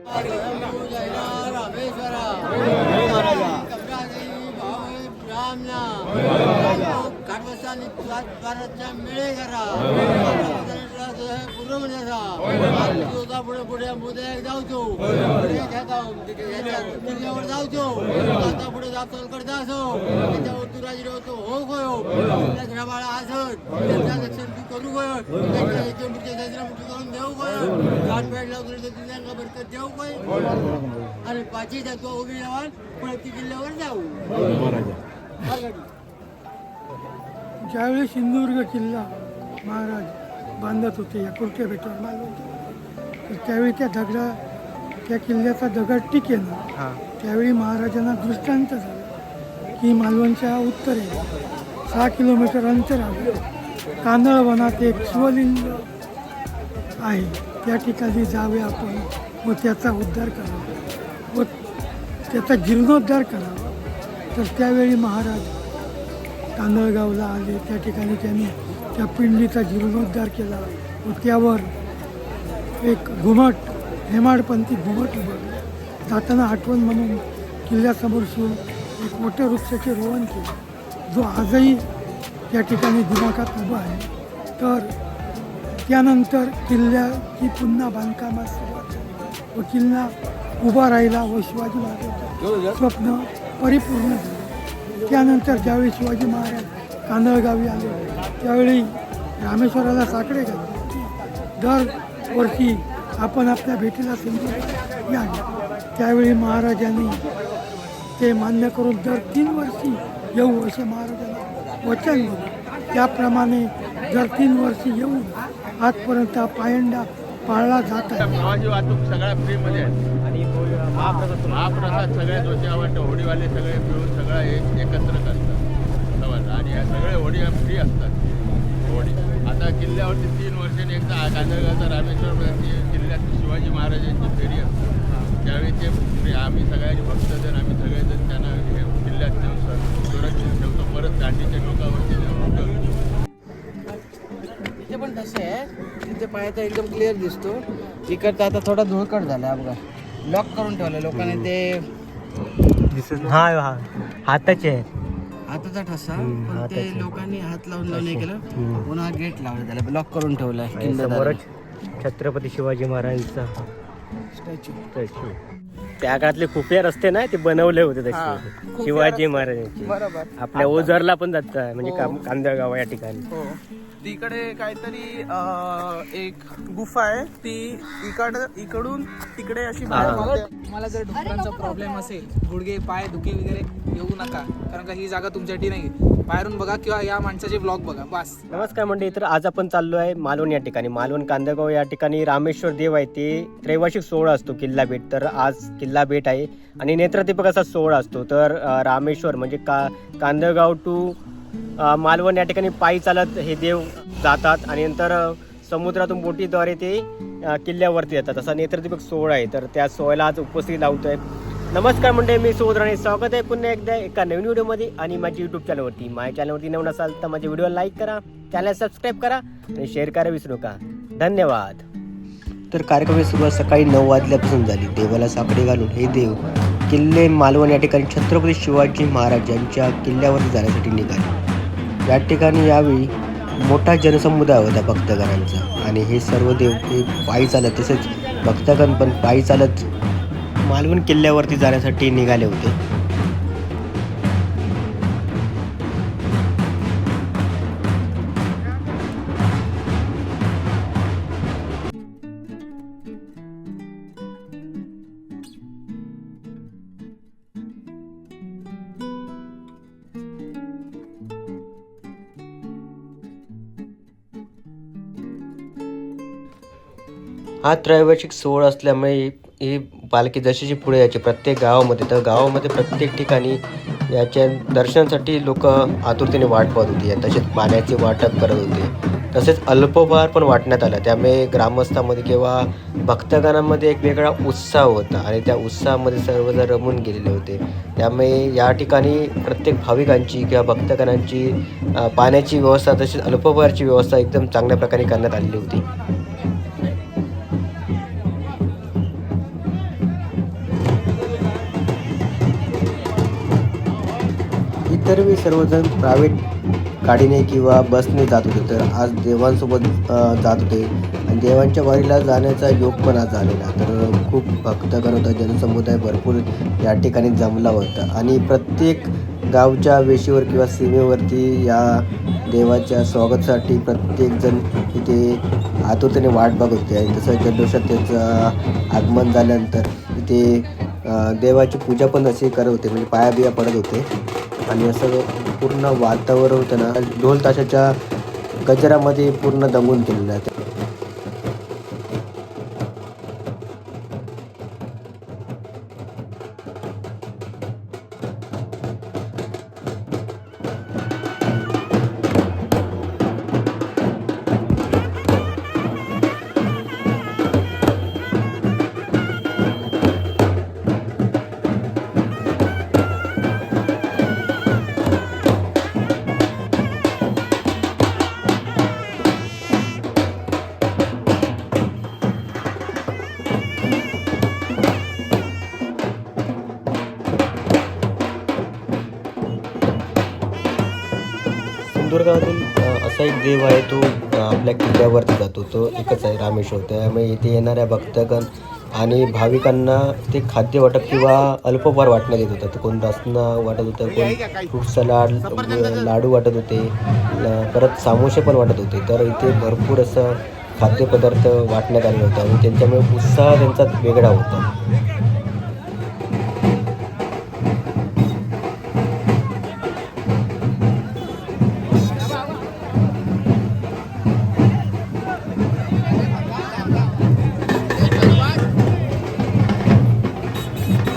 पुढे पुढे पुढे जाऊचो किल्ल्यावर जाऊचो आता पुढे जातोकडे जासो त्याच्यावर तू राजी होतो हो गयो घराबाळा असत त्यांच्या दक्षिण तू करू गयो त्याच्या मुठी करून देऊ गयो घाट पेट लावतो त्यांना बरकत देऊ गयो आणि पाची जातो उभी राहून पुढे ती किल्ल्यावर जाऊ. ज्यावेळी सिंधुदुर्ग किल्ला महाराज बांधत होते या कुर्क्या बेटावर मालवण, तर त्यावेळी त्या किल्ल्याचा दगड टिकेना. त्यावेळी महाराजांना दृष्टांत झालं की मालवणच्या उत्तरेला 6 किलोमीटर अंतरावर कांदळवनात एक शिवलिंग आहे, त्या ठिकाणी जावे आपण व त्याचा उद्धार करावा व त्याचा जीर्णोद्धार करावा. तर त्यावेळी महाराज कांदळगावला आले. त्या ठिकाणी त्यांनी त्या पिंडीचा जीर्णोद्धार केला व त्यावर एक घुमट, हेमाडपंथी घुमट उभारलं. जाताना आठवण म्हणून किल्ल्यासमोर शिवून एक मोठ्या वृक्षाचे रोवण केले, जो आजही त्या ठिकाणी दिमागात उभा आहे. तर त्यानंतर किल्ल्याची पुन्हा बांधकामास सुरुवात झाली व किल्ला उभा राहिला व शिवाजी महाराजांचं स्वप्न परिपूर्ण झालं. त्यानंतर ज्यावेळी शिवाजी महाराज कांदळगावी आले त्यावेळी रामेश्वराला साकडे घातले. दरवर्षी आपण आपल्या भेटीला संधी या. त्यावेळी महाराजांनी ते मान्य करून दर 3 वर्षी येऊ असे महाराजांना वचन दिले. त्याप्रमाणे दर 3 वर्षी येऊन आजपर्यंत पायंडा पाळला जात आहे. प्रवासी वाहतूक सगळ्या फ्रीमध्ये आहे आणि महाप्रसाद सगळे जोशी आवडतं होडीवाले सगळे मिळून सगळं एकत्र करतात आणि या सगळे होडी फ्री असतात. होडी आता किल्ल्यावरती 3 वर्षांनी एकदा कांदळगावचा रामेश्वर किल्ल्यात शिवाजी महाराजांची फेरी असते. त्यावेळी ते आम्ही सगळ्यांनी भक्तजन आम्ही सगळेजण त्यांना किल्ल्यात सुरक्षित ठेवतो. परत दांडीच्या टोकावरती इथे पण तसे आहे. तिथे पायाचा एकदम क्लिअर दिसतो. इकडचा आता थोडा धुळकट झाला बघा, लॉक करून ठेवलं लोकांनी. ते दिसत हाताचे आहेत, हाताचा ठसा, पण ते लोकांनी हात लावून नाही केलं. पुन्हा गेट लावलं, त्याला लॉक करून ठेवलं. समोरच छत्रपती शिवाजी महाराजांचा स्टॅच्यू. त्या काळातले खुफिया रस्ते ना ते बनवले होते तसे शिवाजी महाराजांचे. बरोबर. आपल्या ओझरला पण जातात म्हणजे कांदळगाव या ठिकाणी. तिकडे काहीतरी एक गुफा आहे, ती इकडून तिकडे अशी बाहेर. तुम्हाला जर डुकरांचा प्रॉब्लेम असेल, गुडघे पाय दुखी वगैरे येऊ नका, कारण का ही जागा तुमच्यासाठी नाही. बाहेरून बघा किंवा या माणसाचे ब्लॉग बघा बस. नमस्कार मंडळी, तर आज आपण चाललो आहे मालवण या ठिकाणी. मालवण कांदळगाव या ठिकाणी रामेश्वर देव आहे, ते त्रैवार्षिक सोहळा असतो किल्ला भेट. तर आज किल्ला भेट आहे आणि नेत्रदीपक असा सोहळा असतो. तर रामेश्वर म्हणजे कांदळगाव टू मालवण या ठिकाणी पायी चालत हे देव जातात आणि नंतर समुद्रातून बोटीद्वारे ते किल्ल्यावरती येतात. असा नेत्रदीपक सोहळा आहे. तर त्या सोहळ्याला आज उपस्थित लावतोय. नमस्कार मंडळी, मी सुधराणे, स्वागत आहे पुन्हा एकदा एका नवीन व्हिडिओमध्ये आणि माझ्या यूट्यूब चॅनलवरती. माझ्या चॅनलवरती नवीन असाल तर माझ्या व्हिडिओला लाईक करा, चॅनल सबस्क्राईब करा आणि शेअर करायला विसरू नका. धन्यवाद. तर कार्यक्रमाची सुरुवात सकाळी 9 वाजल्यापासून झाली. देवाला साकडे घालून हे देव किल्ले मालवण या ठिकाणी छत्रपती शिवाजी महाराज यांच्या किल्ल्यावरती जाण्यासाठी निघाले. या ठिकाणी यावेळी मोठा जनसमुदाय होता भक्तगणांचा आणि हे सर्व देव हे पायी चालत, तसेच भक्तगण पण पायी चालत मालवण किल्ल्यावरती जाण्यासाठी निघाले होते. हा त्रैवार्षिक सोहळा असल्यामुळे ही पालखी जशीची पुढे यायची प्रत्येक गावामध्ये, तर गावामध्ये प्रत्येक ठिकाणी याच्या दर्शनासाठी लोक आतुरतेने वाट पाहत होती. तसेच पाण्याचे वाटप करत होते, तसेच अल्पोपहार पण वाटण्यात आला. त्यामुळे ग्रामस्थांमध्ये किंवा भक्तगणांमध्ये एक वेगळा उत्साह होता आणि त्या उत्साहामध्ये सर्वजण रमून गेलेले होते. त्यामुळे या ठिकाणी प्रत्येक भाविकांची किंवा भक्तगणांची पाण्याची व्यवस्था तसेच अल्पोपहारची व्यवस्था एकदम चांगल्या प्रकारे करण्यात आलेली होती. इतर वेळी सर्वजण प्रायव्हेट गाडीने किंवा बसने जात होते, तर आज देवांसोबत जात होते आणि देवांच्या वारीला जाण्याचा योग पण आज झालेला. तर खूप भक्तगण होता, जनसमुदाय भरपूर या ठिकाणी जमला होता आणि प्रत्येक गावच्या वेशीवर किंवा सीमेवरती या देवाच्या स्वागतासाठी प्रत्येकजण इथे आतुरतेने वाट बघत होते. आणि तसं जल्लोषात त्याचं आगमन झाल्यानंतर इथे देवाची पूजा पण अशी करत होते, म्हणजे पाया बिया पडत होते आणि असं पूर्ण वातावरण होतं ना, ढोल ताशाच्या गजरामध्ये पूर्ण दंगून केलेलं आहे. सिंधुदुर्गातील असा एक देव आहे, तो आपल्या किल्ल्यावरती जातो, तो एकच आहे रामेश्वर. त्यामुळे इथे येणाऱ्या भक्तगण आणि भाविकांना ते खाद्य वाटप किंवा अल्पहार वाटण्यात येत होतं. तर कोण रसना वाटत होतं, कोण फ्रूट सलाड, लाडू वाटत होते, परत सामोसे पण वाटत होते. तर इथे भरपूर असं खाद्यपदार्थ वाटण्यात आले होते आणि त्यांच्यामुळे उत्साह त्यांचा वेगळा होता.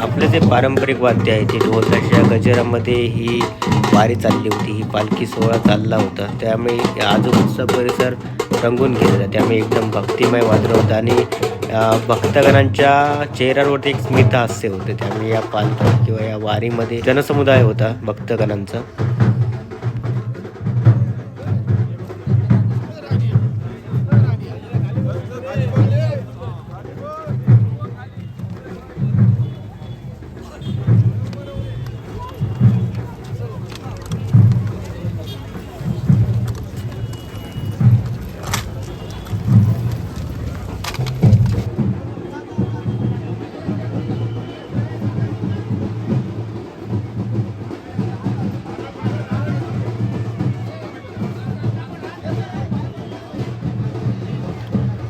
आपलं जे पारंपरिक वाद्य आहे ते ढोल ताशाच्या गजरामध्ये ही वारी चालली होती, ही पालखी सोहळा चालला होता. त्यामुळे आजूबाजूचा परिसर रंगून गेलेला, त्यामुळे एकदम भक्तिमय वातावरण होतं आणि भक्तगणांच्या चेहऱ्यावरती एक स्मित हास्य होते. त्यामुळे या पालखी किंवा या वारीमध्ये जनसमुदाय होता भक्तगणांचा.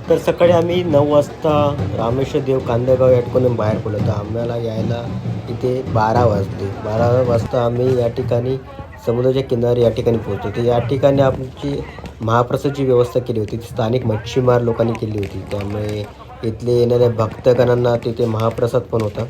तर सकाळी आम्ही 9 वाजता रामेश्वर देव कांदेगाव या ठिकाणी बाहेर पडलो. तर आम्हाला यायला इथे 12 वाजले. 12 वाजता आम्ही या ठिकाणी समुद्राच्या किनारी या ठिकाणी पोहोचलो. तर या ठिकाणी आमची महाप्रसादाची व्यवस्था केली होती, स्थानिक मच्छीमार लोकांनी केली होती. त्यामुळे इथले येणाऱ्या भक्तगणांना तिथे महाप्रसाद पण होता.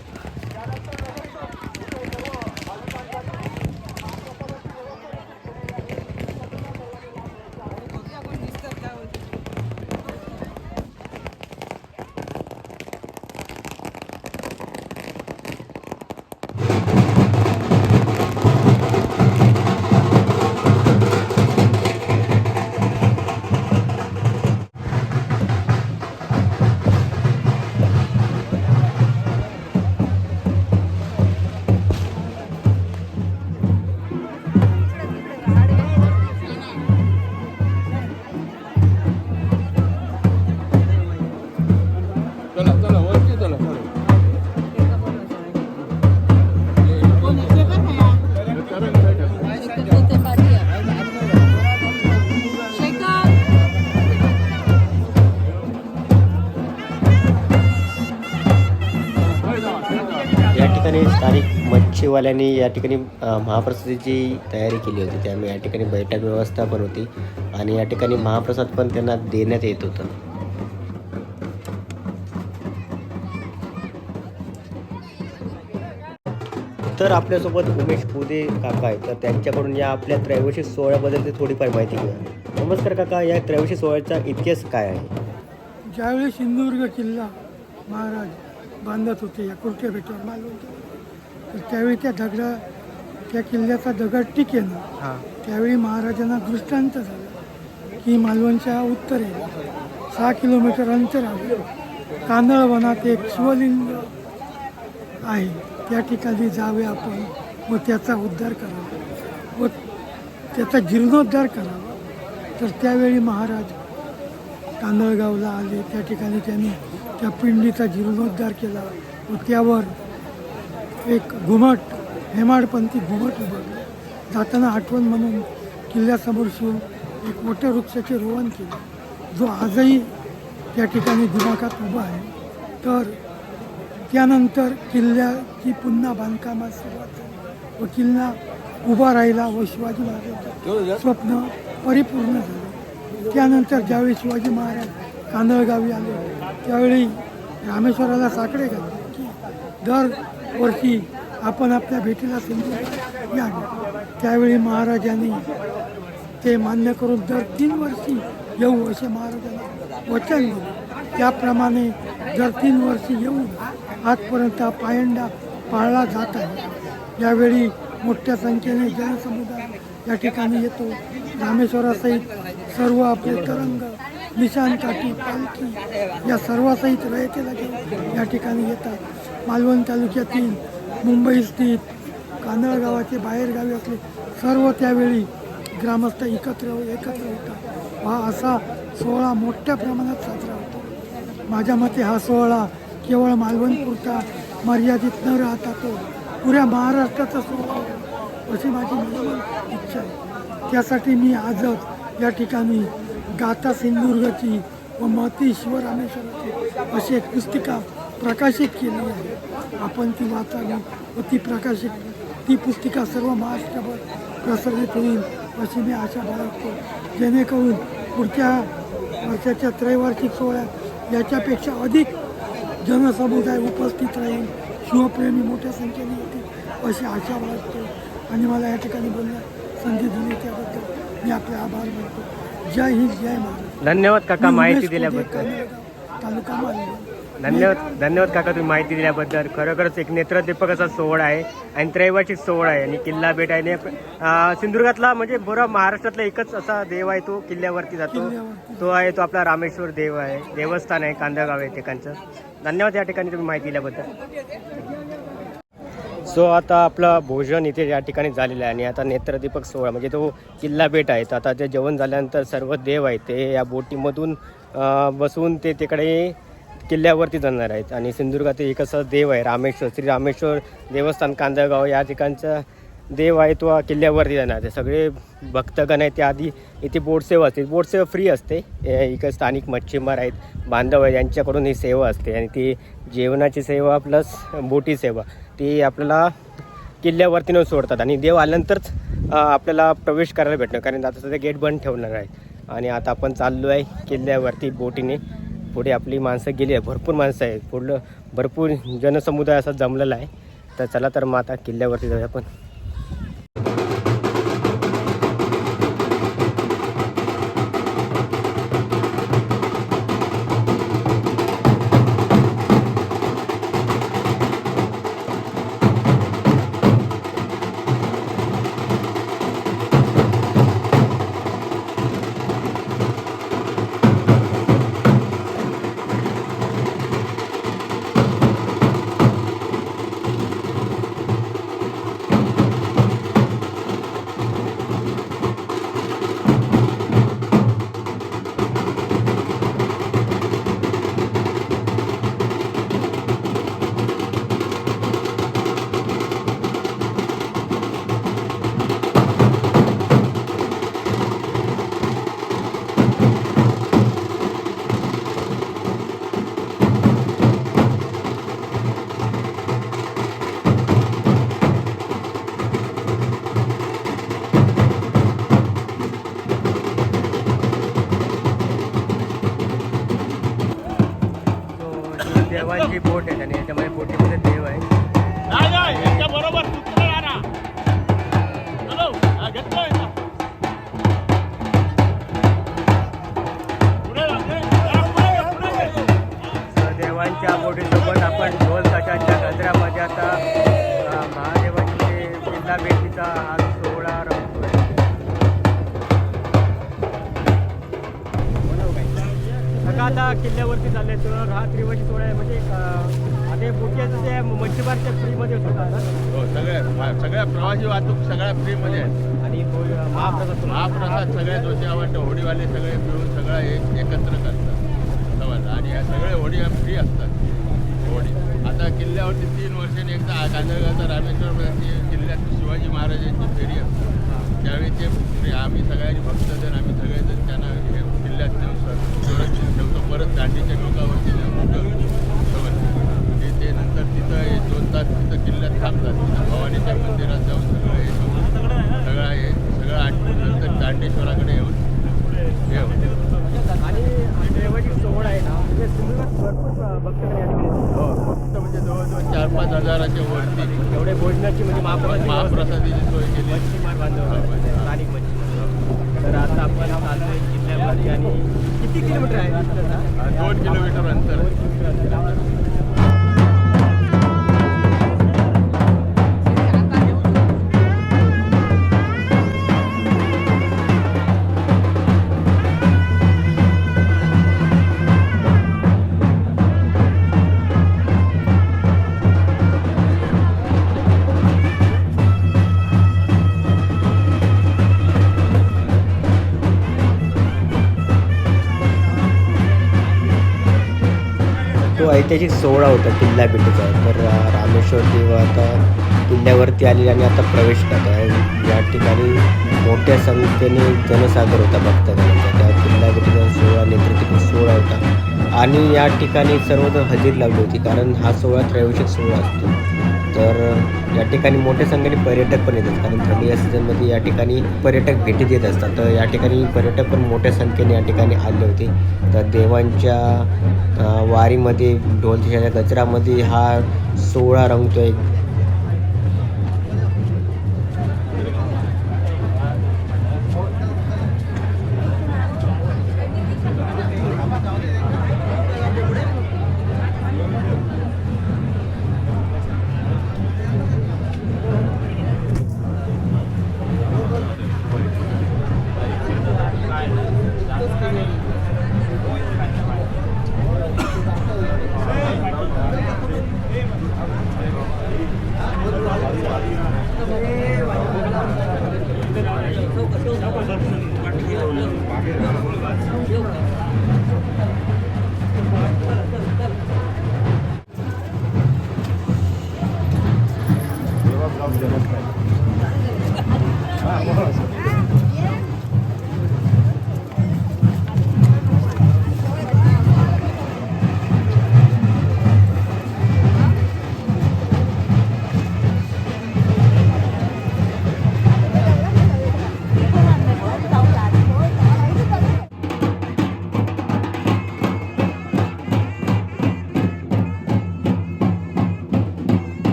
स्थानिक मच्छीवाल्यांनी या ठिकाणी महाप्रसादाची तयारी केली होती. त्यामुळे या ठिकाणी बैठक व्यवस्था पण होती आणि या ठिकाणी महाप्रसाद पण त्यांना देण्यात येत होतं. तर आपल्यासोबत उमेश पुदे काका आहेत, तर त्यांच्याकडून या आपल्या त्रैवशी सोहळ्याबद्दल थोडीफार माहिती घेऊया. नमस्कार काका, या त्रैवशी सोहळ्याचा इतिहास काय आहे? ज्यावेळी सिंधुदुर्ग किल्ला महाराज बांधत होते या कुर्क्या बेटावर मालवण, तर त्यावेळी त्या किल्ल्याचा दगड टिकेना. त्यावेळी महाराजांना दृष्टांत झाला की मालवणच्या उत्तरेला 6 किलोमीटर अंतरावर कांदळवनात एक शिवलिंग आहे, त्या ठिकाणी जावे आपण व त्याचा उद्धार करावा. त्याचा जीर्णोद्धार करावा. तर त्यावेळी महाराज तांदळगावला आले. त्या ठिकाणी त्यांनी त्या पिंडीचा जीर्णोद्धार केला व त्यावर एक घुमट, हेमाडपंथी घुमट उभारलं. जाताना आठवण म्हणून किल्ल्यासमोर शिवून एक मोठ्या वृक्षाचे रोवण केले, जो आजही त्या ठिकाणी दिमागात उभा आहे. तर त्यानंतर किल्ल्याची पुन्हा बांधकामास सुरुवात झाली व किल्ला उभा राहिला व शिवाजी महाराजांचं स्वप्न परिपूर्ण झालं. त्यानंतर ज्यावेळी शिवाजी महाराज तांदळगावी आले त्यावेळी रामेश्वराला साकडे घातले की दरवर्षी आपण आपल्या भेटीला सिंधुदुर्गात यावे. त्यावेळी महाराजांनी ते मान्य करून दर 3 वर्षी येऊ असे महाराजांना वचन दिले. त्याप्रमाणे दर 3 वर्षी येऊन आजपर्यंत हा पायंडा पाळला जात आहे. यावेळी मोठ्या संख्येने जनसमुदाय या ठिकाणी येतो. रामेश्वरासहित सर्व आपले तरंग, निशाण काठी, पालखी या सर्वासहित रयतेला घेऊन या ठिकाणी येतात. मालवण तालुक्यातील मुंबई स्थित कांदळगावाचे बाहेरगावी असले सर्व त्यावेळी ग्रामस्थ एकत्र होतात. हा असा सोहळा मोठ्या प्रमाणात साजरा होतो. माझ्या मते हा सोहळा केवळ मालवणपुरता मर्यादित न राहता तो पुऱ्या महाराष्ट्राचा सोहळा होतो अशी माझी मनोमन इच्छा आहे. त्यासाठी मी आजच या ठिकाणी गाथा सिंधुदुर्गची व महती शिवरामेश्वराची अशी एक पुस्तिका प्रकाशित केली आहे. आपण ती वाचावी व ती पुस्तिका सर्व महाराष्ट्रभर प्रसारित होईल अशी मी आशा बाळगतो. जेणेकरून पुढच्या वर्षाच्या त्रैवार्षिक सोहळ्यात याच्यापेक्षा अधिक जनसमुदाय उपस्थित राहील, शिवप्रेमी मोठ्या संख्येने येतील अशी आशा बाळगतो. आणि मला या ठिकाणी बोलण्यास संधी दिली त्याबद्दल मी आपले आभार मानतो. जय हिंद, जय महाराज. धन्यवाद काका माहिती दिल्याबद्दल. तालुका मालवण. धन्यवाद काका तुम्ही माहिती दिल्याबद्दल. खरोखरच एक नेत्रदीपक असा सोहळा आहे आणि त्रैवार्षिक सोहळा आहे आणि किल्ला भेट आहे. सिंधुदुर्गातला म्हणजे बरा महाराष्ट्रातला एकच असा देव आहे तो किल्ल्यावरती जातो. तो आहे तो आपला रामेश्वर देव आहे, देवस्थान आहे, कांदळगाव आहे ठिकाणचं. धन्यवाद या ठिकाणी तुम्ही माहिती दिल्याबद्दल. सो आता आपलं भोजन इथे या ठिकाणी झालेलं आहे आणि आता नेत्रदीपक सोहळा म्हणजे तो किल्ला भेट आहे. तर आता ते जेवण झाल्यानंतर सर्व देव आहेत ते या बोटीमधून बसवून ते तिकडे किल्ल्यावरती जाणार आहेत. आणि सिंधुदुर्गात एक असं देव आहे रामेश्वर, श्री रामेश्वर देवस्थान कांदळगाव या ठिकाणचा देव आहे तो किल्ल्यावरती जाणार. ते सगळे भक्तगण आहेत त्या आधी इथे बोट सेवा असते. बोट सेवा फ्री असते. इकडे स्थानिक मच्छीमार आहेत, बांधव आहेत, यांच्याकडून ही सेवा असते आणि ती जेवणाची सेवा प्लस बोटी सेवा ती आपल्याला किल्ल्यावरती न सोडतात. आणि देव आल्यानंतरच आपल्याला प्रवेश करायला भेटणार, कारण आता सध्या गेट बंद ठेवणार आहे. आणि आता आपण चाललो आहे किल्ल्यावरती बोटीने. पुढे आपली माणसं गेली आहे, भरपूर माणसं आहेत, पुढलं भरपूर जनसमुदाय असा जमलेला आहे. तर चला तर मग आता किल्ल्यावरती जाऊया आपण. देवांची बोट आहे आणि याच्यामध्ये बोटीमध्ये देव आहे. देवांच्या बोटीसोबत आपण ढोल ताशांच्या गजरामध्ये आता महादेवांचे किल्ला भेटीचा हा सोहळा रंगतोय. आता किल्ल्यावरती चालले तर हा त्रिवार्षिक सोहळा आहे. म्हणजे आता हे बोटीचं ते मच्छीमारच्या फ्रीमध्ये होतात ना हो सगळ्या प्रवासी वाहतूक सगळ्या फ्रीमध्ये आहे. आणि महाप्रसाद सगळ्या जोशी होडीवाले सगळे मिळून सगळं एकत्र करतात समज. आणि ह्या सगळे होडी फ्री असतात होडी. आता किल्ल्यावरती 3 वर्षांनी एकदा कांदळगावचा रामेश्वर किल्ल्यात शिवाजी महाराजांची फेरी असते. त्यावेळी ते आम्ही सगळ्यांनी भक्तजन आम्ही सगळेजण त्यांना हे किल्ल्यात सुरक्षित ठेवतो. परत दांडीच्या टोकावरती समज ते नंतर तिथं 2 तास तिथं किल्ल्यात थांबतात. तिथं भवानीच्या मंदिरात जाऊन सगळं आटपून नंतर दांडेश्वराकडे येऊन हे होते. आणि देवाची सोहळा आहे ना म्हणजे भरपूर भक्तगण या ठिकाणी येतात. हो फक्त म्हणजे जवळजवळ 4-5 हजाराच्या वरती एवढे भोजनाची म्हणजे महाप्रसादीची सोय केली. मच्छीमार बांधव स्थानिक मच्छीमार. तर आता आपण चाललोय किल्ल्यावरती आणि किती किलोमीटर आहे तिथं? 2 किलोमीटर अंतर आहे. तो ऐतिहासिक सोहळा होता किल्ला भेटीचा. तर रामेश्वर देव आता किल्ल्यावरती आले आणि आता प्रवेश करत आहे. या ठिकाणी मोठ्या संख्येने जनसागर होता भक्तगणांचा. त्या किल्ला भेटीचा सोहळा नेतृत्व सोहळा होता आणि या ठिकाणी सर्वजण हजेरी लावली होती कारण हा सोहळा त्रैवार्षिक सोहळा असतो. तर या ठिकाणी मोठ्या संख्येने पर्यटक पण येतात कारण थंडी या सीझनमध्ये या ठिकाणी पर्यटक भेटी देत असतात. तर या ठिकाणी पर्यटक पण मोठ्या संख्येने या ठिकाणी आले होते. तर देवांच्या वारीमध्ये ढोल ताशाच्या गजरामध्ये हा सोहळा रंगतोय.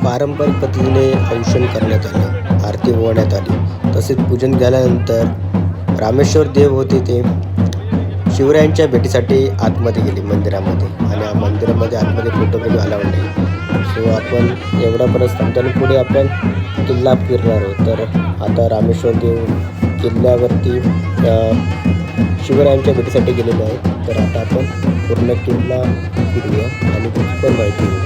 पारंपरिक पद्धतीने औषण करण्यात आलं, आरती ओवण्यात आली. तसेच पूजन झाल्यानंतर रामेश्वर देव होते ते शिवरायांच्या भेटीसाठी आतमध्ये गेले मंदिरामध्ये. आणि या मंदिरामध्ये आतमध्ये फोटोमध्ये अलाउड नाही. सो आपण एवढ्यापर्यंत थांबताना पुढे आपण किल्ला फिरणार आहोत. तर आता रामेश्वर देव किल्ल्यावरती शिवरायांच्या भेटीसाठी गेलेले आहेत. तर आता आपण पूर्ण किल्ला फिरूया आणि त्याची पण माहिती घेऊ.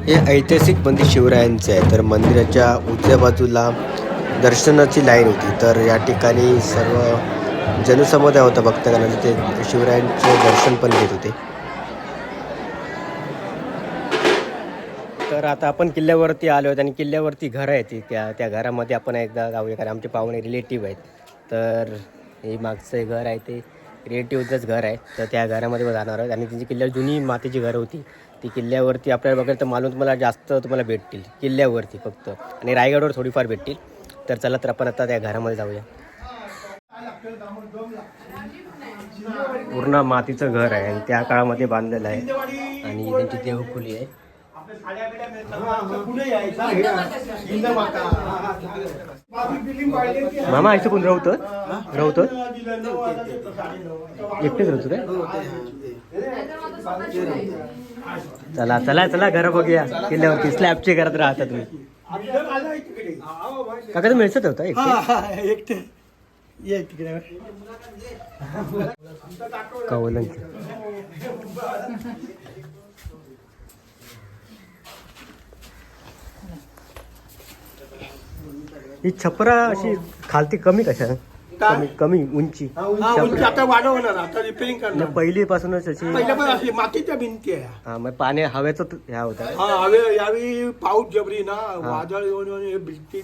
हे ऐतिहासिक मंदिर शिवरायांचे आहे. तर मंदिराच्या उजव्या बाजूला दर्शनाची लाईन होती. तर या ठिकाणी सर्व जनसमुदाय होता भक्तगणांचे. ते शिवरायांचे दर्शन पण घेत होते. तर आता आपण किल्ल्यावरती आलो आहोत आणि किल्ल्यावरती घरं आहेत. त्या घरामध्ये आपण एकदा जाऊया कारण आमचे पाहुणे रिलेटिव्ह आहेत. तर हे मागचं घर आहे ते रिलेटिव्हचंच घर आहे. तर त्या घरामध्ये जाणार आहोत आणि त्यांची किल्ल्यावर जुनी मातीची घरं होती. ती किल्ल्यावरती आपल्याला बघायला तर मालून तुम्हाला जास्त तुम्हाला भेटतील किल्ल्यावरती फक्त, आणि रायगडवर थोडीफार भेटतील. तर चला तर आपण आता त्या घरामध्ये जाऊया. पूर्ण मातीचं घर आहे आणि त्या काळामध्ये बांधलेलं आहे आणि त्यांची देवखोली आहे. मामा ऐसे कोण राहतं एकटेच राहतो काय? चला चला चला घर बघूया. किल्ल्यावरती स्लॅबचे घरात राहता तुम्ही. काका तर मिळत होता एक एकटे ये तिकडे कवलन. ही छपरा अशी खालती कमी कशा कमी कमी उंची उंची आता वाढवणार आता रिपेरिंग करणार पहिलीपासूनच अशी पहिल्या पण अशी मातीच्या भिंती आहे हा मग पाणी हवेचं ह्या होता. हा यावेळी पाऊस जबरी ना वादळ येऊन येऊन हे भिंती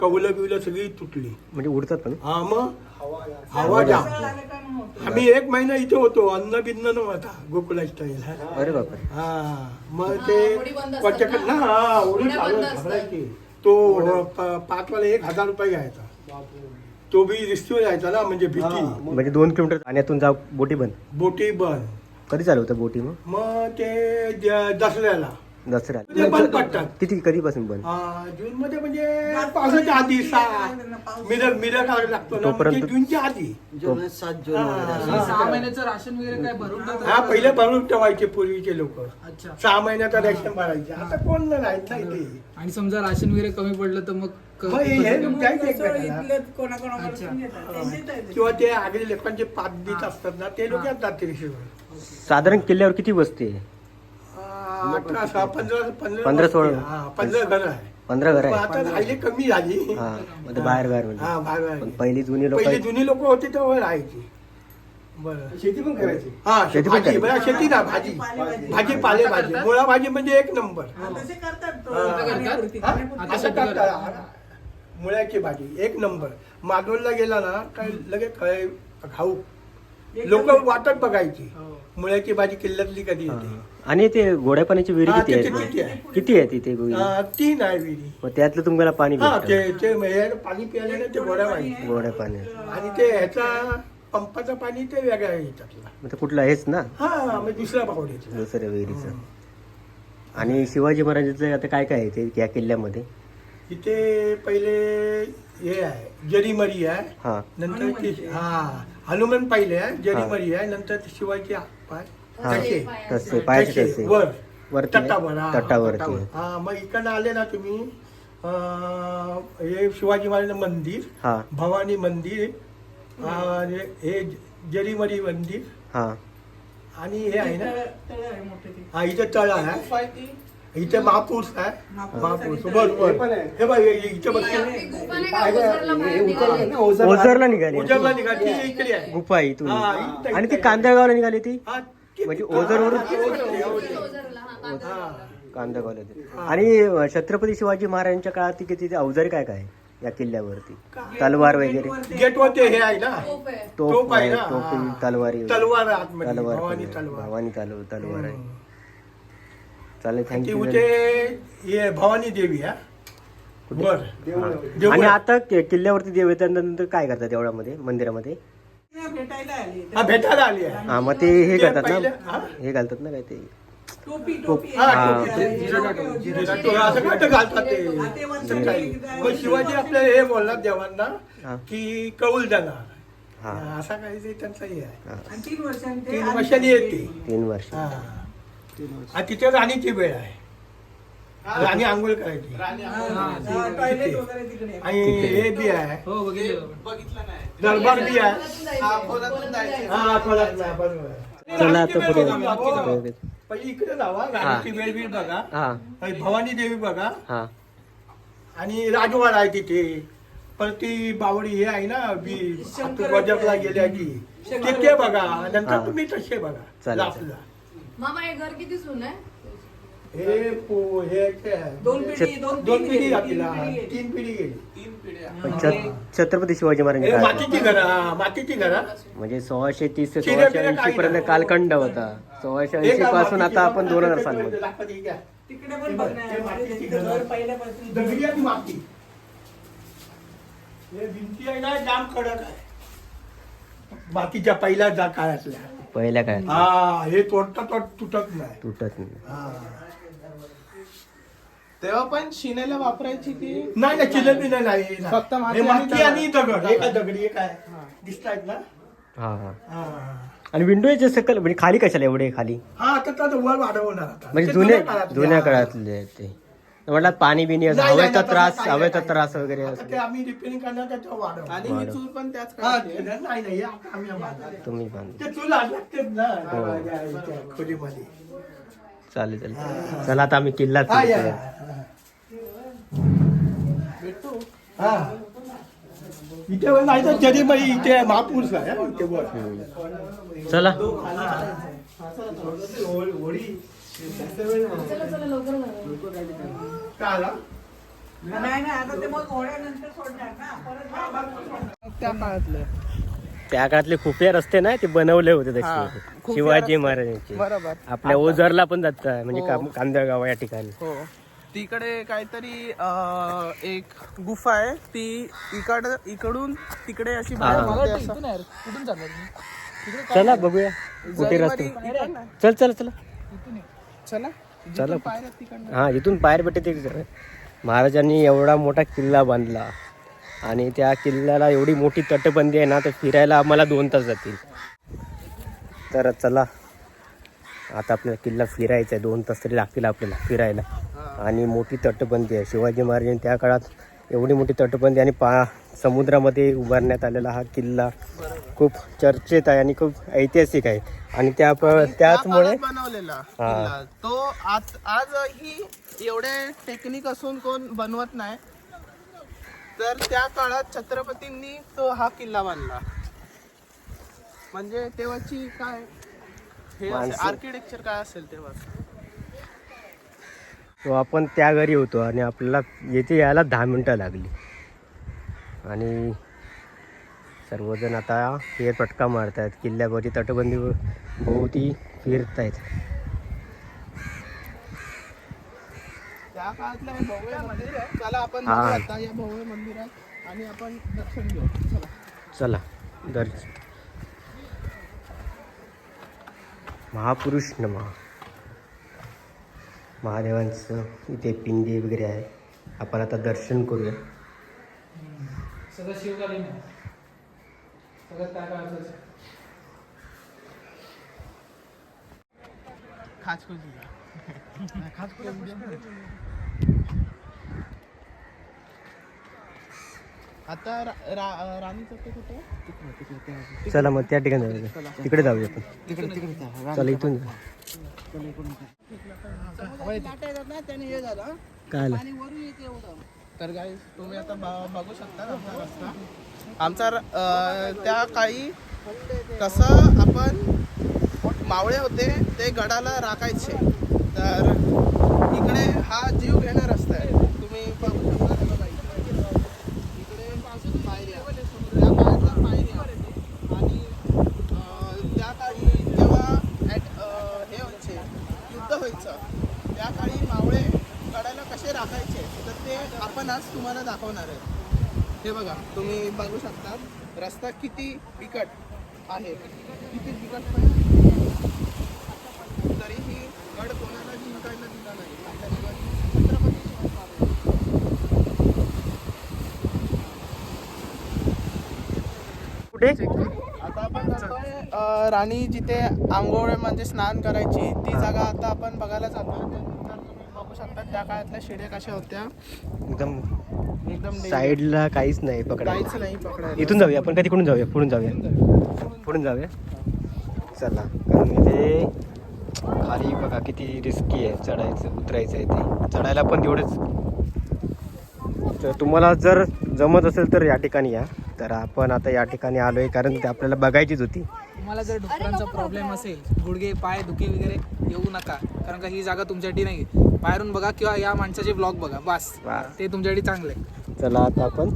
कवलं बिवलं सगळी तुटली म्हणजे उडतात पण. हा मग हवा जाम. आम्ही 1 महिना इथे होतो अन्न बिन्न नव्हता गोकुला स्टाईल. अरे बापरे. हा मग ते कोच्याकडे ना ओढी चालू घाबरायची. तो 5 वाला 1,000 रुपये घ्यायचा. तो बी रिस्कीवर जायचा ना म्हणजे भीती. म्हणजे 2 किलोमीटर पाण्यातून जाऊ बोटी बंद. बोटी बंद. कधी चालू होतं बोटी मग ते दसऱ्याला दसऱ्या ते बंद पडतात. किती कधीपासून बंद. जून मध्ये म्हणजे पावसाच्या आधी मिरर करायला लागतो ना तोपर्यंत- म्हणजे जूनच्या आधी. 6 महिन्याचं राशन वगैरे काय भरून टाकतात? हा पहिले भरून ठेवायचे पूर्वीचे लोक. अच्छा. 6 महिन्याचा रेशन भरायचे. आता कोण राहत नाही ते. आणि समजा राशन वगैरे कमी पडलं तर मग मग हे द्यायचं एकमेकाला. कोणाकोणा किंवा ते आगळे लोकांचे पाच बीत असतात ना ते लोक येतात ते रिक्षेवर. साधारण किल्ल्यावर किती वस्ती आहे. 15 15 16. 15 घर आहे. 15 घर पण आहे. आता राहिले कमी झाली. हा म्हणजे बाहेर म्हणजे हा बाहेर पण पहिली जुनी लोक पहिली जुनी लोक होते तेव्हा राहायची. बरं शेती पण करायची. हा शेती पण भाजी करायची. शेती ना भाजी भाजी पालेभाजी मुळा भाजी म्हणजे 1 नंबर. तसे करतात हा, असं करतात. मुळ्याची भाजी 1 नंबर. मागवला गेला ना काय लगेच खाऊ लोक वाटत बघायची. मुळ्याची भाजी किल्ल्यातली कधी येते. आणि ते गोड्या पाण्याची विहिरी हा, किती किती आहे आहे? किती आहे तिथे विहिरी? 3 आहे विहिरी. मग त्यातलं तुम्हाला पाणी हा भेटतं. ते पाणी प्यायला ना ते गोड्या पाणी. गोड्या पाणी आणि ते ह्याचा पंपाचं पाणी ते वेगळं आहे त्यातलं. मग ते कुठलं आहेच ना हा म्हणजे दुसऱ्या पावडीचं. दुसऱ्या विहिरीचं. आणि शिवाजी महाराजांचं आता काय काय आहे ते या किल्ल्यामध्ये. इथे पहिले हे आहे जरीमरी आहे. हा नंतर हनुमान पहिले आहे जरीमरी आहे. नंतर ते शिवाजी पाय हा तसे तसे पायाचे तसे तसे वर वरती आहे. तटावर तटावरती आहे. हा मग इकडनं आले ना तुम्ही हे शिवाजी महाराज मंदिर हा भवानी मंदिर आणि हे जरीमरी मंदिर हा आणि हे आहे ना हा इथे तळ आहे. इथे महापूर आहे. महापूर बरोबर हे बघ इथे ओझरला निघाली उजरला निघाली इकडे आहे. गुफा आहे इथून. हा, इथं- आणि ती कांदळगावला निघाली ती हा, म्हणजे ओझरवरून हा. कांदळगावला. आणि छत्रपती शिवाजी महाराजांच्या काळात ती किती अवजारी काय काय आहे या किल्ल्यावरती. तलवार वगैरे गेटवरती हे आहे ना तोफ तोफ आहे आहे, ना. तोफी तलवारी वगैरे. तलवार आहे आतमध्ये. तलवार भवानी पण आहे. तलवार. भवानी तलवार आहे. चालेल ती थँक्यू. उठे हे भवानी देवी हा बर देऊळ आणि आहे. आता किल्ल्यावरती देव येत्यानंतर काय करतात देवळामध्ये मंदिरामध्ये. भेटायला आली हा भेटायला आली आहे. हा मग ते हे ते करतात पहिले- ना हा? हे घालतात ना काय ते टोपी हा, हा. टोपी. असं काय घालतात ते. मग शिवाजी आपल्याला हे बोलणार देवांना हा. की कौल देणार. हा असा काही ते त्यांचा हे आहे. हा. 3 वर्षांनी 3 वर्षांनी येते. 3 वर्ष. हा. आणि तिथे राणीची वेळ आहे. राणी आंघोळ करायची. टॉयलेट वगैरे तिकडे आणि हे बी आहे हो बघितलं दरबार बी आहे. हा खोलात नाही, बरोबर. चला आता पुढे. पहिले इकडे जावा राणीची वेळ बी बघा. हा आणि भवानी देवी बघा. हा आणि राजवाडा आहे तिथे. पण ती बावडी हे आहे ना वजपला गेल्या की ते बघा. हा. नंतर तुम्ही तसे बघा. चालेल. लापला मामा हे घर किती सुन आहे. हे हे काय आहे? 2 पिढी 2 पिढी घातला. 3 पिढी गेली. पण छत्रपती शिवाजी हे महाराजांच्या काळात मातीची घरं मातीची घरं. म्हणजे 1630 ते चिऱ्या बिऱ्या 1680 काही पर्यंत नाही. कालखंड होता. 1680 पासून आता आपण 2000 सालमध्ये. तिकडे पण बघण्यासाठी घर पहिल्यापासून दगडी आणि माती. हे भिंती आहे ना जाम कडक आहे. मातीच्या पहिल्या काळातल्या. पहिल्या काय हा हे तोडता तुटत नाही. तुटत नाही. हा. तेव्हा पण शिनेला वापरायची की नाही ना चिलबी नाही. फक्त माती हे माती आणि आणि दगड. हे काय दगडी हे काय दिसतायत ना. हा हा हा. आणि विंडोचे सकल म्हणजे खाली कशाला एवढे खाली हा आता तर वर वाढवणार आता. म्हणजे ते जुन्या काळातले. जुन्या हा. काळातले आहेत ते. म्हटलं पाणी बिनी असं नाही, हवेचा नाही, त्रास नाही, हवेचा नाही, त्रास वगैरे आता असं ते आम्ही रिपेअरिंग करणार त्याच्यावर वाढव. आणि ही चूल पण त्याच हा, काळातली आहे. नाही नाही हे आता आम्ही बांधणार. तुम्ही बांध ते चूल लागतेच ना त्या खोलीमध्ये. चालेल चालेल चला आता आम्ही किल्ला हा या फिरतोय. भेटतो हा इथे वर नाही तर जरीबाई इथे महापुरुष आहे हा, इथे वर. चला होळी चला चला लवकर जाऊया. काय आला? नाही नाही आता ते मग होळ्यानंतर सोडणार ना परत त्या काळातलं. त्या काळातले खुफिया रस्ते ना ते बनवले होते हा, तसे खुफिया शिवाजी रस्ते. महाराजांचे बरोबर. आपल्या ओझरला पण जात म्हणजे हो. कांदळगाव या ठिकाणी हो तिकडे काहीतरी एक गुफा आहे ती इकडून तिकडे अशी बाहेर हा. मारते असं. कुठून चालला तुम्ही? चला बघूया कुठे रस्ते इकडनं. चल चल चला चला चला. जिथून पायऱ्या तिकडनं. हा इथून बाहेर भेटते ते महाराजांनी एवढा मोठा किल्ला बांधला आणि त्या किल्ल्याला एवढी मोठी तटबंदी आहे ना तर फिरायला आम्हाला 2 तास जातील. तर चला आता आपल्याला किल्ला फिरायचा आहे 2 तास तरी लागतील आपल्याला फिरायला. आणि मोठी तटबंदी आहे शिवाजी महाराजांनी त्या काळात एवढी मोठी तटबंदी आणि समुद्रामध्ये उभारण्यात आलेला हा किल्ला खूप चर्चेत आहे आणि खूप ऐतिहासिक आहे आणि त्याचमुळे त्या काळात बनवलेला किल्ला. तो आजही एवढे टेक्निक असून कोण बनवत नाही तर त्या काळात छत्रपतींनी तो हा किल्ला बांधला. म्हणजे तेव्हाची काय हे आर्किटेक्चर काय असेल तेव्हा. तो आपण त्या घरी होतो आणि आपल्याला येथे यायला 10 मिनटं लागली आणि सर्वजण आता फेरफटका मारत आहेत किल्ल्यावरती तटबंदी भोवती फिरत आहेत. त्या काळातलं हे भव्य मंदिर आहे. चला आपण हा. बघूया आता या भव्य मंदिरात आणि आपण दर्शन घेऊ. चला. चला महापुरुष नमः. महादेवांचं इथे पिंडी वगैरे आहे. आपण आता दर्शन करूया. सगळं शिवकालीन आहे. सगळं त्या काळातच. आता राणीचं ते कुठे? चला मग त्या ठिकाणी जाऊया. तिकडे जाऊया आपण. चला इथून जाऊ. त्याने हे झालं काय आलं? आणि वरून येते एवढं. तर गाईस तुम्ही आता बघू शकता आमचा रस्ता. आमचा त्या काळी कसं आपण मावळे होते ते गडाला राखायचे. तर इकडे हा जीव घेणा रस्ता आहे. तुम्ही बघू शकता त्याला बाईक. इकडे पायऱ्या त्या काळातल्या पायऱ्या आणि त्या काळी जेव्हा हे व्हायचे युद्ध व्हायचं त्या काळी मावळे गडाला कसे राखायचे तर ते आपण आज तुम्हाला दाखवणार आहे. हे बघा तुम्ही बघू शकता रस्ता किती बिकट आहे. किती बिकट पण तरीही गड कोणाला जिंकायला दिला नाही. आपल्या छत्रपती शिवाजी कुठे? आता आपण जातोय राणी जिथे आंघोळ म्हणजे स्नान करायची ती जागा आता आपण बघायला जातोय. तर तुम्ही बघू शकता त्या काळातल्या शिड्या कशा होत्या. एकदम एकदम साईडला काहीच नाही पकडायला. काहीच नाही पकडायला. इथून जाऊया आपण. कधी कुठून जाऊया? पुढून जाऊया. चला कारण इथे खाली बघा किती रिस्की आहे चढायचं उतरायचं आहे. ते चढायला पण तेवढंच. तर तुम्हाला जर जमत असेल तर या ठिकाणी या. तर आपण आता या ठिकाणी आलोय कारण ते आपल्याला बघायचीच होती. तुम्हाला जर डुकरांचा प्रॉब्लेम असेल गुडघे पाय दुखे वगैरे येऊ नका कारण का ही जागा तुमच्यासाठी नाही. बाहेरून बघा किंवा या माणसाचे ब्लॉग बघा बस ते तुमच्यासाठी चांगले. चला आता आपण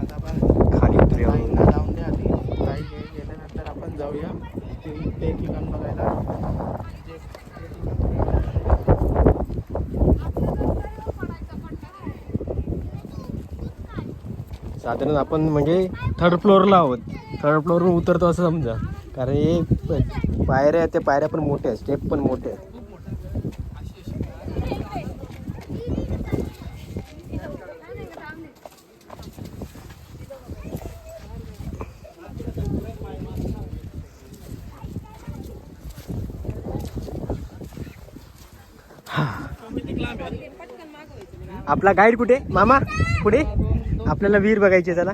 आता आपण खाली उतरूया. लावून द्या आधी काही गेल्यानंतर आपण जाऊया ते ठिकाण बघायला. साधारण आपण म्हणजे 3rd फ्लोअरला आहोत. 3rd फ्लोअरवरून उतरतो असं समजा कारण हे पायऱ्या आहेत. त्या पायऱ्या पण मोठ्या आहेत. स्टेप पण मोठे आहेत. आपला गाईड कुठे मामा पुढे आपल्याला विहीर बघायची चला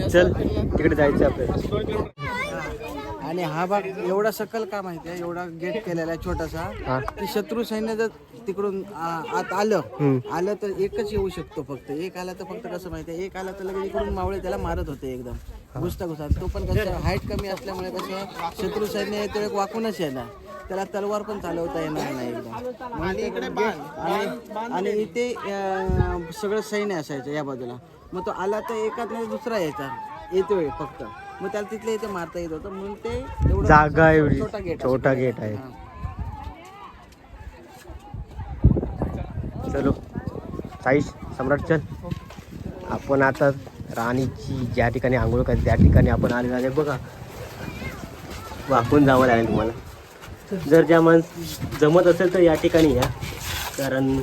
चल तिकडे जायचं आपल्याला. आणि हा भाग एवढा सकल का माहिती आहे, एवढा गेट केलेला आहे छोटासा की शत्रू सैन्य जर तिकडून आत आलं तर एकच येऊ शकतो फक्त. एक आला तर फक्त कसं माहिती आहे, एक आला तर लगेच इकडून मावळे त्याला मारत होते एकदम घुसता. तो पण कसं हाईट कमी असल्यामुळे कसं शत्रू सैन्य तो एक वाकूनच येणार, त्याला तलवार पण चालवता येणार नाही एकदम. आणि इकडे आणि इथे सगळं सैन्य असायचं या बाजूला. मग तो आला तर एकात नाही दुसरा यायचा येतोय फक्त, मग त्याला तिथल्या इथे मारता येत होतं म्हणून ते एवढं जागा एवढी छोटा गेट आहे. चलो साईश सम्राट चल. आपण आता राणीची ज्या ठिकाणी आंघोळ करते त्या ठिकाणी आपण आले झाले बघा. वाकून जावं लागेल तुम्हाला. जर ज्या जमत असेल तर या ठिकाणी या, कारण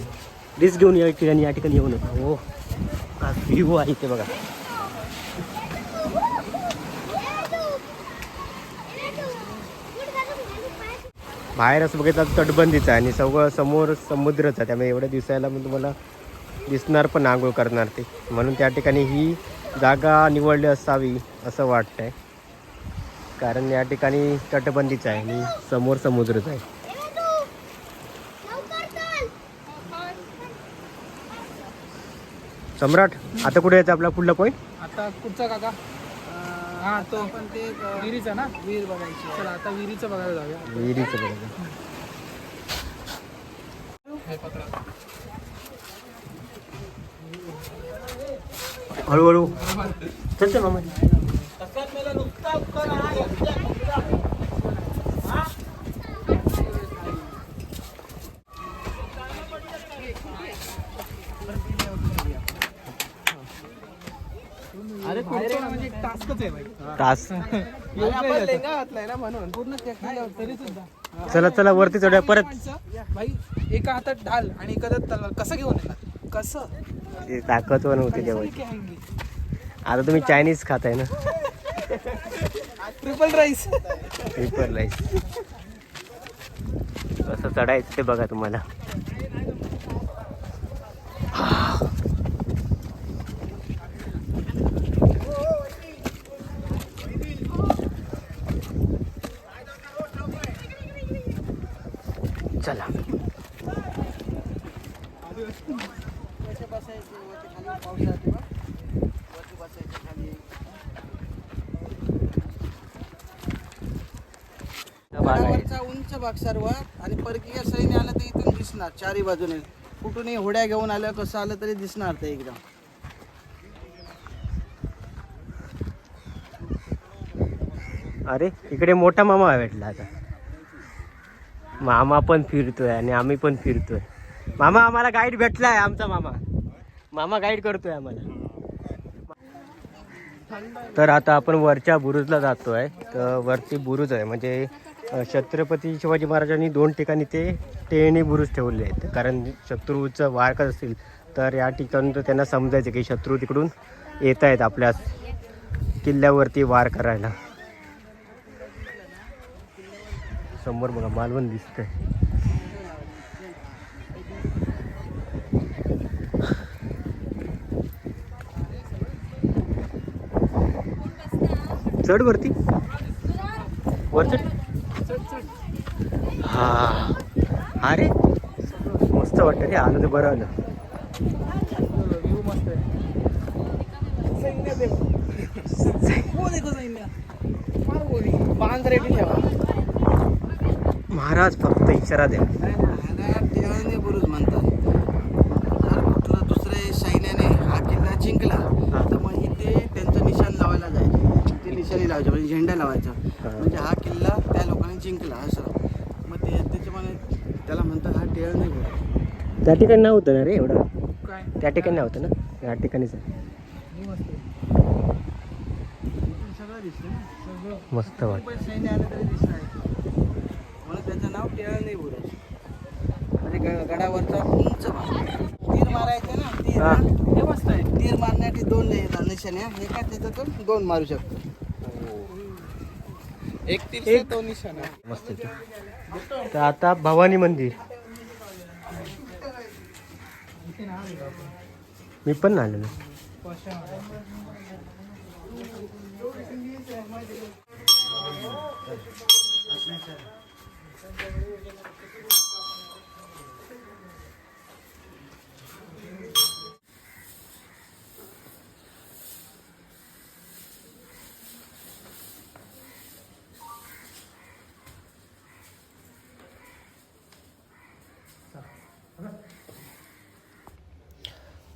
रिस्क घेऊन या ठिकाणी येऊ नका. हो का व्ह्यू आहे ते बघा. बाहेर असं बघितलं तटबंदीचं आहे आणि सगळं समोर समुद्रच आहे, त्यामुळे एवढ्या दिवसायला मी तुम्हाला दिसणार पण आंघोळ करणार ते. म्हणून त्या ठिकाणी ही जागा निवडली असावी असं वाटतंय, कारण या ठिकाणी तटबंदीचं आहे आणि समोर समुद्रच आहे. सम्राट आता कुठे यायचं आपला पुढला पॉईंट? आता कुठचा काका? हा तो पण ते विहिरीचा ना, विहीर बघायची. चला आता विहिरीचं बघायला जाऊया. विहिरीचं बघायचं. हळूहळू चल चल मामा. अरे म्हणजे टास्कच आहे भाई. तास ना म्हणून पूर्ण तरी सुद्धा. चला चला वरती चढूया परत. भाई एका हातात ढाल आणि एका हातात तलवार, कसं घेऊन येणार? कसं ते ताकदवर नव्हते तेव्हा. आता तुम्ही चायनीज खाताय ना. Triple rice. Triple rice. कसं चढायचं ते बघा तुम्हाला. चला उंच भाग सर्व आणि परकीय सैन्य आलं तर इथून दिसणार चारी बाजूने. कुठूनही होड्या घेऊन आलं कसं आलं तरी दिसणार ते एकदम. अरे इकडे मोठा मामा भेटला. आता मामा पण फिरतोय आणि आम्ही पण फिरतोय. मामा आम्हाला गाईड भेटलाय. आमचा मामा गाईड करतोय आम्हाला. तर आता आपण वरच्या बुरुजला जातोय. तर वरती बुरुज आहे म्हणजे छत्रपती शिवाजी महाराजांनी 2 ठिकाणी ते टेहळणी बुरुज ठेवले आहेत, कारण शत्रूचं वार करत असतील तर या ठिकाणी तर त्यांना समजायचं की शत्रू तिकडून येत आहेत आपल्या किल्ल्यावरती वार करायला. समोर बघा मालवण दिसतंय. चढ वरती वर चढ. हा अरे मस्त वाटतं रे. आलं तर बरं आलं. व्ह्यू मस्त आहे. सैन्य बांध रेडी ठेवा. महाराज फक्त इशारा द्या. टेहळणी बुरुज म्हणतात. जर कुठलं दुसऱ्या सैन्याने हा किल्ला जिंकला तर मग इथे त्यांचं निशाण लावायला जायचं. ते निशाणी लावायचं म्हणजे झेंडा लावायचा, म्हणजे हा किल्ला त्या लोकांनी जिंकला असं. मग ते त्याच्यामुळे त्याला म्हणतात हा टेहळणी बुरुज. त्या ठिकाणी नाव होतं ना रे एवढं. काय त्या ठिकाणी नाव होतं ना. या ठिकाणीच सगळं दिसतं ना, सगळं मस्त वाटतं. पण सैन्य आलं तरी दिसणार म्हणून त्याचं नाव टेहळणी बुरुज. म्हणजे गडावरचा उंच भाग. तीर मारायचे ना, तीर हा. हे मस्त आहे. तीर मारण्यासाठी 2 निशाण्या, एका त्याच्यातून 2 मारू शकतो. एक तीर 2 निशाणा. मस्त. तर आता भवानी मंदिर मी पण नाही आलेलो.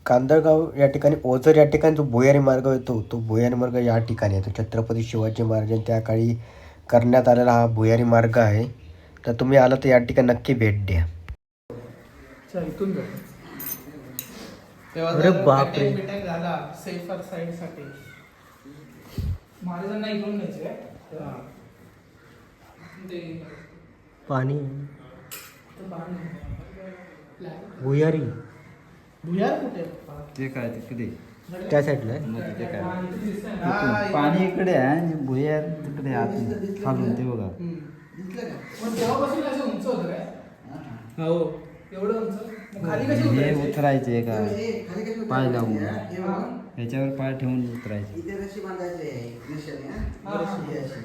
कांदळगाव या ठिकाणी ओझर या ठिकाणी जो भुयारी मार्ग येतो तो भुयारी मार्ग या ठिकाणी येतो. छत्रपती शिवाजी महाराजांनी त्या काळी करण्यात आलेला हा भुयारी मार्ग आहे. तर तुम्ही आला तर या ठिकाणी नक्की भेट द्या. तेव्हा अरे बापरे. अटॅक झाला सेफर साईड साठी महाराजांना इकडून न्यायचे पाणी भुयारी भुयार कुठे ते काय तिकडे त्या साईडला आहे. मग ते काय पाणी इकडे आहे आणि भुयार तिकडे आत खालून ते बघा. पण तेव्हापासून असं उंच होतं काय हो एवढं उंच मग खाली कशी हे उतरायचे? उतरायचे का खाली कशी पाय लावून हे बघा. ह्याच्यावर पाय ठेवून उतरायचे. इथे रशी बांधायची आहे दिशेने, हा? ही रशी आहे अशी.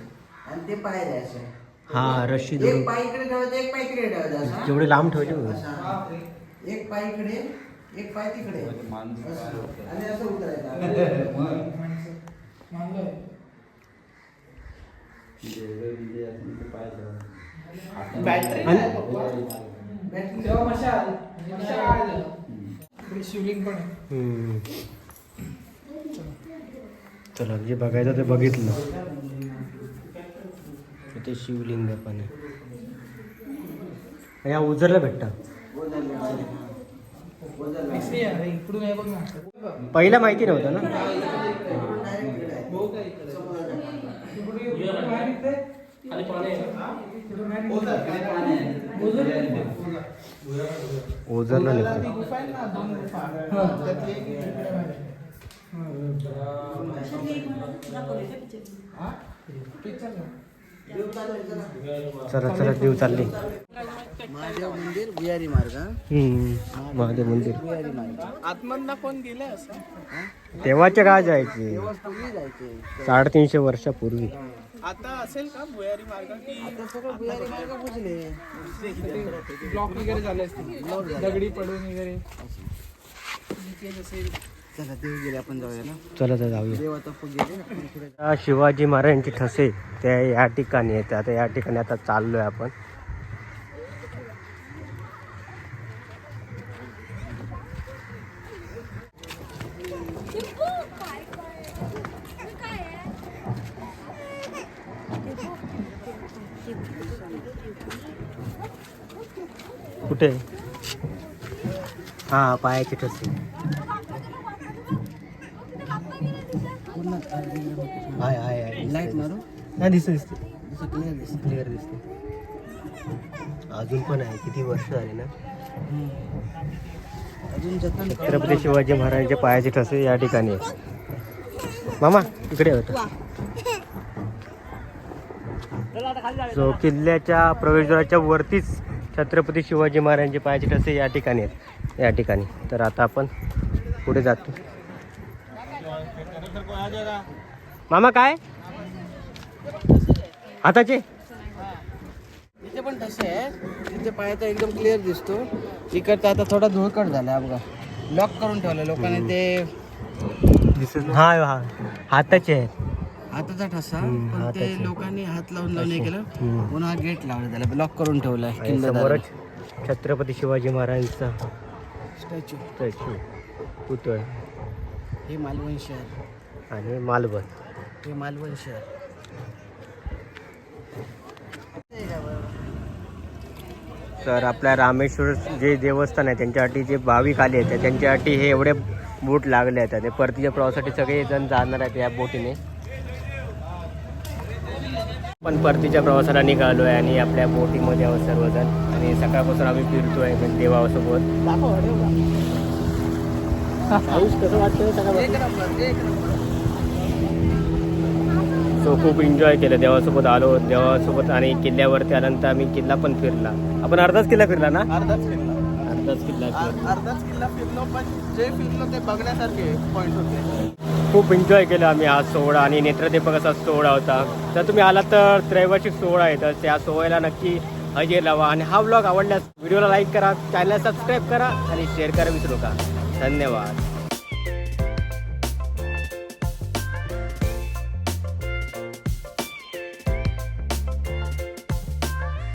आणि ते पाय आहे असे. हा रशी एक पाय इकडे ठेवायचं, एक पाय इकडे ठेवायचा असा. जेवढे लांब ठेवायचे बघ. असा. बापरे. एक पाय इकडे, एक पाय तिकडे. माणूस असं. आणि असं उतरायचं. मानलंय. पाय ठेवून बॅटरी नाही पप्पा. तेव्हा मशाल आहे. इकडे शिवलिंग पण आहे. चला जे बघायचं ते बघितलं. ते शिवलिंग पण आहे. या उजरला भेटतं. दिसली आहे, इकडून आहे बघ ना. पहिला माहिती नव्हतं ना. भाऊ काय इकडे? इकडे बाहेर इकडे? खाली पाणी आहे ना? इकडून बाहेर इकडे? ओझरला ती निघतो. गुफा आहे ना, 2 गुफा. त्यातली एक इकडे बाहेर आहे. हा? पिक्चर ना. चला चला देव चालले. महादेव मंदिर भुयारी मार्ग, हा? महादेव मंदिर भुयारी मार्ग. आतमधनं कोण गेले असं? तेव्हाच्या काळ जायचे. तेव्हाच पूर्वी जायचे. 350 वर्षापूर्वी. आता असेल का भुयारी मार्ग की आता सगळं भुयारी मार्ग बुजले. ब्लॉक वगैरे झाले असतील दगडी पडून वगैरे. चला देव गेले, आपण जाऊया ना. चला तर जाऊया. देव आता गेले, आपण पुढे आता शिवाजी महाराजांची ठसे त्या या ठिकाणी आहेत. आता या ठिकाणी आता चाललोय आपण. कुठे? हा पायाची ठसे. हाय हाय हाय. लाईट मारू. नाही दिसते दिसते असं क्लिअर दिसत. क्लिअर दिसते. अजून पण आहे. किती वर्ष झाले ना. अजून जतन छत्रपती शिवाजी महाराजांच्या पायाचे ठसे या ठिकाणी आहे. मामा इकडे होता. जो किल्ल्याच्या प्रवेशद्वाराच्या वरतीच छत्रपती शिवाजी महाराजांचे पायाचे ठसे या ठिकाणी आहेत. या ठिकाणी तर आता आपण पुढे जातो. मामा काय हाताचे? इथे पण तसे आहे. तिथे पायाचा एकदम क्लिअर दिसतो. इकडचा आता थोडा धुळकट झाला बघा. लॉक करून ठेवलं लोकांनी ते. दिसत हा हा हाताचे आहेत. हाताचा ठसा, हम्म, पण ते हाताचे. लोकांनी हात लावून नाही केलं. हम्म. पुन्हा गेट लावलं, त्याला लॉक करून ठेवलाय. आणि समोरच छत्रपती शिवाजी महाराजांचा स्टॅच्यू. स्टॅच्यू पुतळा हे मालवण शहर. आणि मालवण. हे मालवण शहर. तर आपल्या रामेश्वर जे देवस्थान आहे त्यांच्यासाठी जे भाविक आले आहेत त्यांच्यासाठी हे एवढे बोट लागले आहेत. ते परतीच्या प्रवासासाठी सगळे जण जाणार आहेत या बोटीने. पण परतीच्या प्रवासाला निघालो आहे आणि आपल्या बोटीमध्ये आहोत सर्वजण. आणि सकाळपासून आम्ही फिरतो आहे देवासोबत. पाऊस कसं वाटतं सकाळपासून? सो खूप एन्जॉय केलं. देवासोबत आलो. देवासोबत आणि किल्ल्यावरती आल्यानंतर आम्ही किल्ला पण फिरला. आपण अर्धाच किल्ला फिरला ना. अर्धाच फिरला. अर्धाच किल्ला अर्धाच किल्ला फिरलो, पण जे फिरलो ते बघण्यासारखे पॉईंट होते. खूप एन्जॉय केला आम्ही हा सोहळा आणि नेत्रदीपक असा सोहळा होता. जर तुम्ही आलात तर त्रैवार्षिक सोहळा आहे तर त्या सोहळ्याला नक्की हजेरी लावा. आणि हा व्लॉग आवडल्यास व्हिडिओला लाईक करा, चॅनलला सबस्क्राईब करा आणि शेअर करा विसरू नका. धन्यवाद.